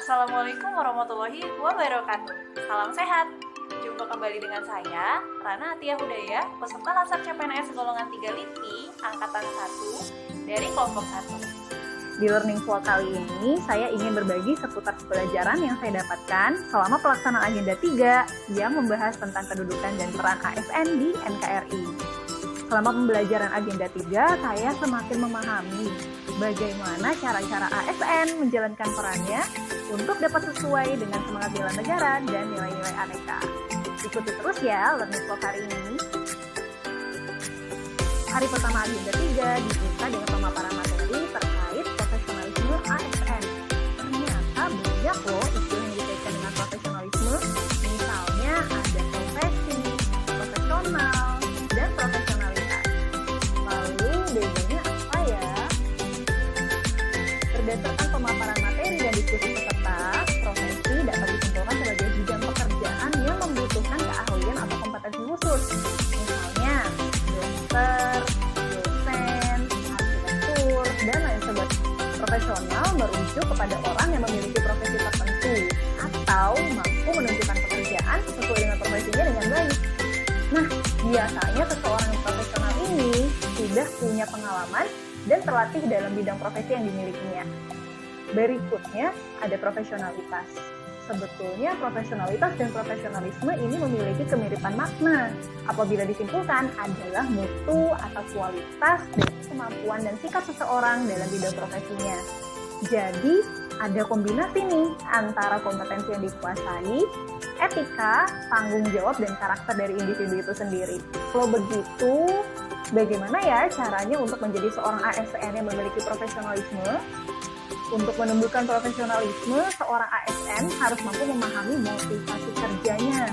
Assalamualaikum warahmatullahi wabarakatuh. Salam sehat. Jumpa kembali dengan saya, Rana Atia Hudaya, peserta Latsar CPNS golongan 3 LIPI, angkatan 1 dari kelompok 1. Di Learning Flow kali ini, saya ingin berbagi seputar pembelajaran yang saya dapatkan selama pelaksanaan Agenda 3 yang membahas tentang kedudukan dan peran ASN di NKRI. Selama pembelajaran Agenda 3, saya semakin memahami bagaimana cara-cara ASN menjalankan perannya untuk dapat sesuai dengan semangat bela negara dan nilai-nilai aneka. Ikuti terus ya Learning Flow hari ini. Hari pertama Agenda 3 dibuka dengan pemaparan materi terkait profesionalisme ASN. Ternyata banyak loh isu yang dikaitkan dengan profesionalisme, misalnya ada profesi, profesional, dan profesionalitas. Lalu bedanya apa ya? Berdasarkan pemaparan materi dan diskusi peserta, profesi dapat disimpulkan sebagai bidang pekerjaan yang membutuhkan keahlian atau kompetensi khusus. Misalnya, dokter, dosen, arsitektur, dan lain sebagainya. Profesional merujuk kepada orang yang memiliki profesi tertentu atau mampu menunjukkan pekerjaan sesuai dengan profesinya dengan baik. Nah, biasanya seseorang yang profesional ini sudah punya pengalaman dan terlatih dalam bidang profesi yang dimilikinya. Berikutnya ada profesionalitas. Sebetulnya profesionalitas dan profesionalisme ini memiliki kemiripan makna. Apabila disimpulkan adalah mutu atau kualitas dan kemampuan dan sikap seseorang dalam bidang profesinya. Jadi ada kombinasi nih antara kompetensi yang dikuasai, etika, tanggung jawab, dan karakter dari individu itu sendiri. Kalau begitu, bagaimana ya caranya untuk menjadi seorang ASN yang memiliki profesionalisme? Untuk menumbuhkan profesionalisme, seorang ASN harus mampu memahami motivasi kerjanya.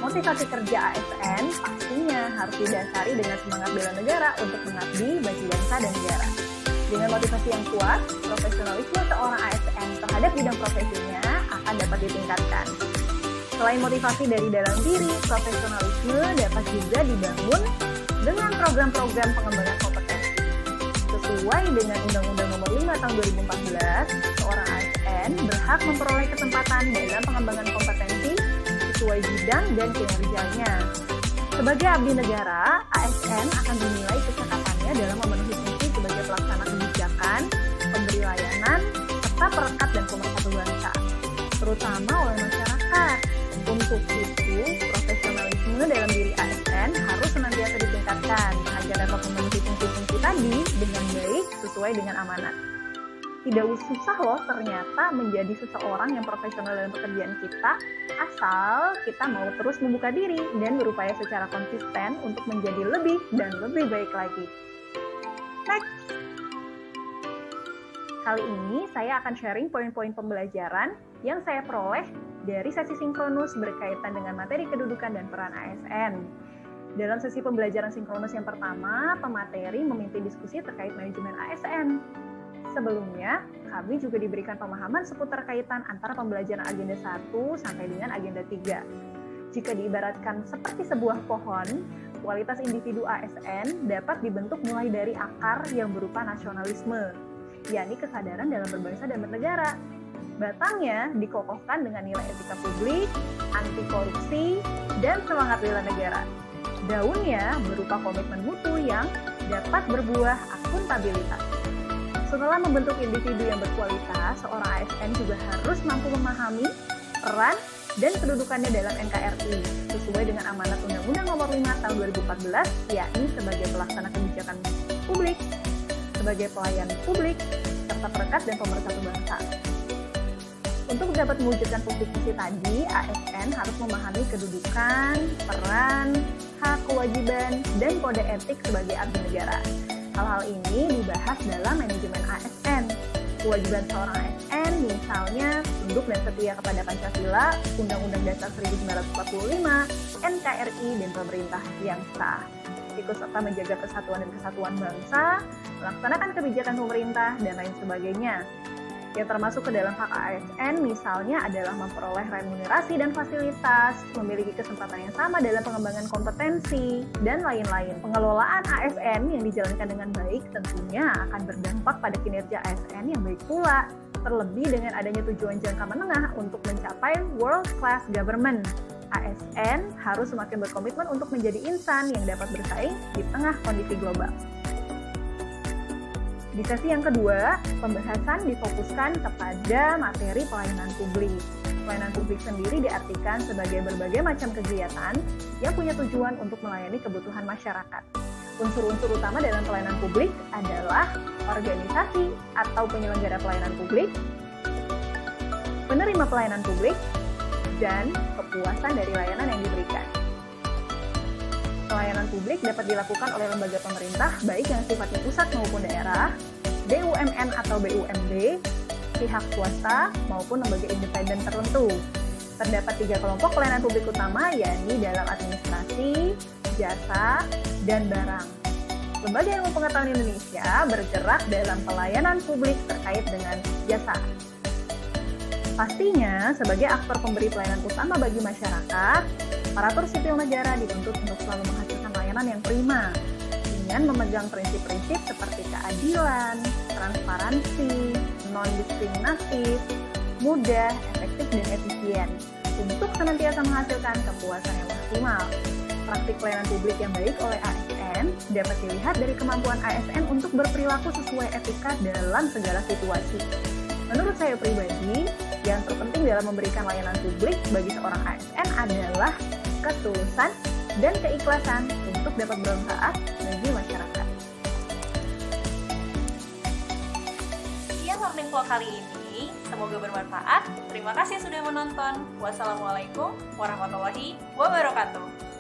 Motivasi kerja ASN pastinya harus didasari dengan semangat bela negara untuk mengabdi bagi bangsa dan negara. Dengan motivasi yang kuat, profesionalisme seorang ASN terhadap bidang profesinya akan dapat ditingkatkan. Selain motivasi dari dalam diri, profesionalisme dapat juga dibangun dengan program-program pengembangan kompetensi. Sesuai dengan Undang-Undang Nomor 5 Tahun 2014, seorang ASN berhak memperoleh kesempatan dalam pengembangan kompetensi sesuai bidang dan kinerjanya. Sebagai abdi negara, ASN akan dinilai kecakapannya dalam memenuhi fungsi sebagai pelaksana kebijakan, pemberi layanan, serta perekat dan pemersatu bangsa, terutama oleh masyarakat. Untuk itu, profesionalisme dalam diri ASN harus senantiasa ditingkatkan agar dapat memenuhi fungsi-fungsi tadi dengan baik sesuai dengan amanat. Tidak susah loh ternyata menjadi seseorang yang profesional dalam pekerjaan kita, asal kita mau terus membuka diri dan berupaya secara konsisten untuk menjadi lebih dan lebih baik lagi. Next! Kali ini saya akan sharing poin-poin pembelajaran yang saya peroleh dari sesi sinkronus berkaitan dengan materi kedudukan dan peran ASN. Dalam sesi pembelajaran sinkronus yang pertama, pemateri memimpin diskusi terkait manajemen ASN. Sebelumnya, kami juga diberikan pemahaman seputar kaitan antara pembelajaran Agenda 1 sampai dengan Agenda 3. Jika diibaratkan seperti sebuah pohon, kualitas individu ASN dapat dibentuk mulai dari akar yang berupa nasionalisme, yakni kesadaran dalam berbangsa dan bernegara. Batangnya dikokohkan dengan nilai etika publik, anti korupsi, dan semangat bela negara. Daunnya berupa komitmen mutu yang dapat berbuah akuntabilitas. Setelah membentuk individu yang berkualitas, seorang ASN juga harus mampu memahami peran dan kedudukannya dalam NKRI sesuai dengan amanat Undang-Undang Nomor 5 Tahun 2014, yakni sebagai pelaksana kebijakan publik, sebagai pelayan publik, serta perekat dan pemersatu bangsa. Untuk dapat mewujudkan fungsi-fungsi tadi, ASN harus memahami kedudukan, peran, hak, kewajiban, dan kode etik sebagai abdi negara. Hal-hal ini dibahas dalam manajemen ASN. Kewajiban seorang ASN misalnya tunduk dan setia kepada Pancasila, Undang-Undang Dasar 1945, NKRI, dan pemerintah yang sah. Ikut serta menjaga persatuan dan kesatuan bangsa, melaksanakan kebijakan pemerintah, dan lain sebagainya. Yang termasuk ke dalam hak ASN misalnya adalah memperoleh remunerasi dan fasilitas, memiliki kesempatan yang sama dalam pengembangan kompetensi, dan lain-lain. Pengelolaan ASN yang dijalankan dengan baik tentunya akan berdampak pada kinerja ASN yang baik pula. terlebih dengan adanya tujuan jangka menengah untuk mencapai World Class Government. ASN harus semakin berkomitmen untuk menjadi insan yang dapat bersaing di tengah kondisi global. Di sesi yang kedua, pembahasan difokuskan kepada materi pelayanan publik. Pelayanan publik sendiri diartikan sebagai berbagai macam kegiatan yang punya tujuan untuk melayani kebutuhan masyarakat. Unsur-unsur utama dalam pelayanan publik adalah organisasi atau penyelenggara pelayanan publik, penerima pelayanan publik, dan kepuasan dari layanan yang diberikan. Pelayanan publik dapat dilakukan oleh lembaga pemerintah, baik yang sifatnya pusat maupun daerah, BUMN atau BUMD, pihak swasta, maupun lembaga independen tertentu. Terdapat 3 kelompok pelayanan publik utama, yakni dalam administrasi, jasa, dan barang. Lembaga Ilmu Pengetahuan Indonesia bergerak dalam pelayanan publik terkait dengan jasa. Pastinya, sebagai aktor pemberi pelayanan utama bagi masyarakat, aparatur sipil negara dituntut untuk selalu menghasilkan layanan yang prima, dengan memegang prinsip-prinsip seperti keadilan, transparansi, non-diskriminatif, mudah, efektif, dan efisien, untuk senantiasa menghasilkan kepuasan yang maksimal. Praktik pelayanan publik yang baik oleh ASN dapat dilihat dari kemampuan ASN untuk berperilaku sesuai etika dalam segala situasi. Menurut saya pribadi, yang terpenting dalam memberikan layanan publik bagi seorang ASN adalah ketulusan dan keikhlasan untuk dapat bermanfaat bagi masyarakat. Sekian Learning Flow kali ini, semoga bermanfaat. Terima kasih sudah menonton. Wassalamualaikum warahmatullahi wabarakatuh.